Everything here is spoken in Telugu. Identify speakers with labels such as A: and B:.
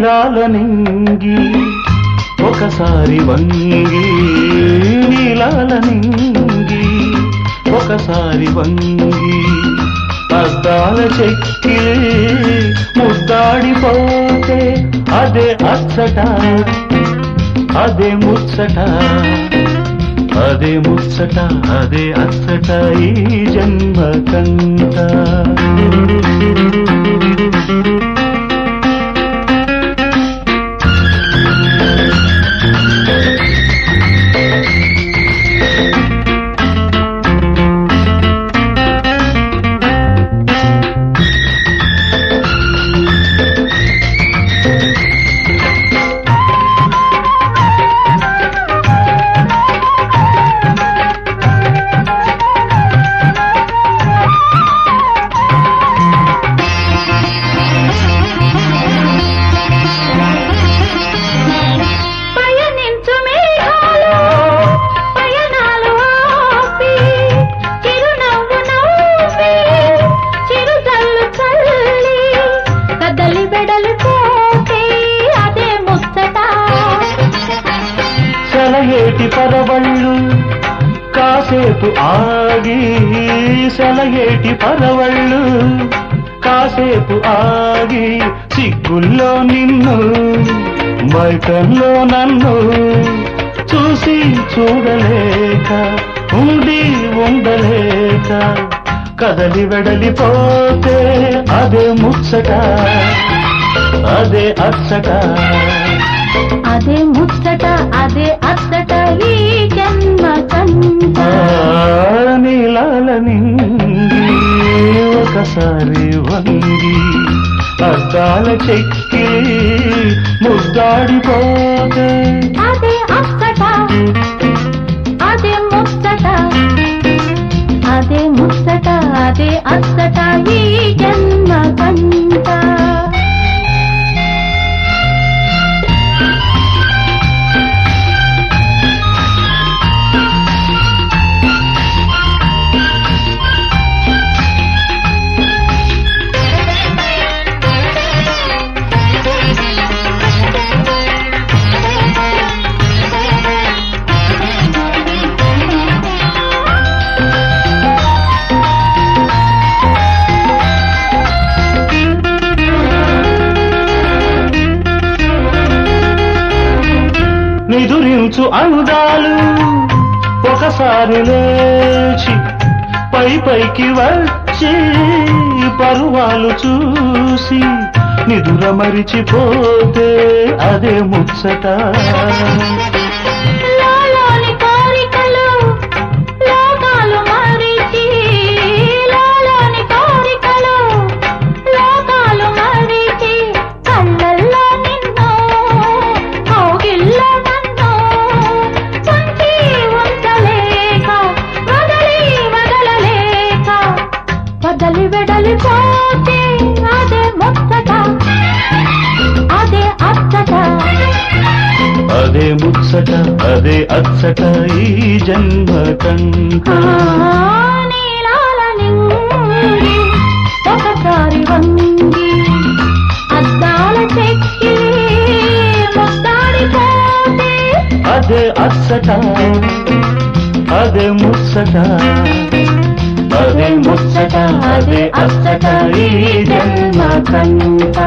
A: నీలాల నింగి ఒకసారి వంగి, నీలాల నింగి ఒకసారి వంగి, అద్దాల చెక్కిలి ముద్దాడిపోతే అదే అచ్చట, అదే ముచ్చట, అదే ముచ్చట, అదే అచ్చట ఈ జన్మకంట. సెలయేటి పరవళ్ళు కాసేపు ఆగి, సెలయేటి పరవళ్ళు కాసేపు ఆగి, సిగ్గుల్లో నిన్ను మైకంలో నన్ను చూసి చూడలేక, ఉండి ఉండలేక, కదలి వెడలిపోతే అదే ముచ్చట, అదే అచ్చట,
B: అదే ముచ్చట, అదే అచ్చట ఈ జన్మకంట.
A: నీలాల నింగి ఒకసారి వంగి, అద్దాల చెక్కి ముద్దాడిపోతే
B: అదే అచ్చట, అదే ముచ్చట, అదే ముచ్చట, అదే అచ్చట ఈ జన్మకంట.
A: నిదురించు అందాలు ఒకసారి లేచి, పై పైకి వచ్చి పరువాలు చూసి, నిదుర మరిచిపోతే అదే ముచ్చట,
B: వదలి వెడలిపోతే అదే ముచ్చట, అదే అచ్చట,
A: అదే ముచ్చట, అదే అచ్చట ఈ జన్మకంట.
B: నీలాల నింగి ఒకసారి వంగి, అద్దాల చెక్కి ముద్దాడిపోతే
A: అదే అచ్చట, అదే ముచ్చట, అదే ముచ్చట, అదే అచ్చట ఈ జన్మకంట.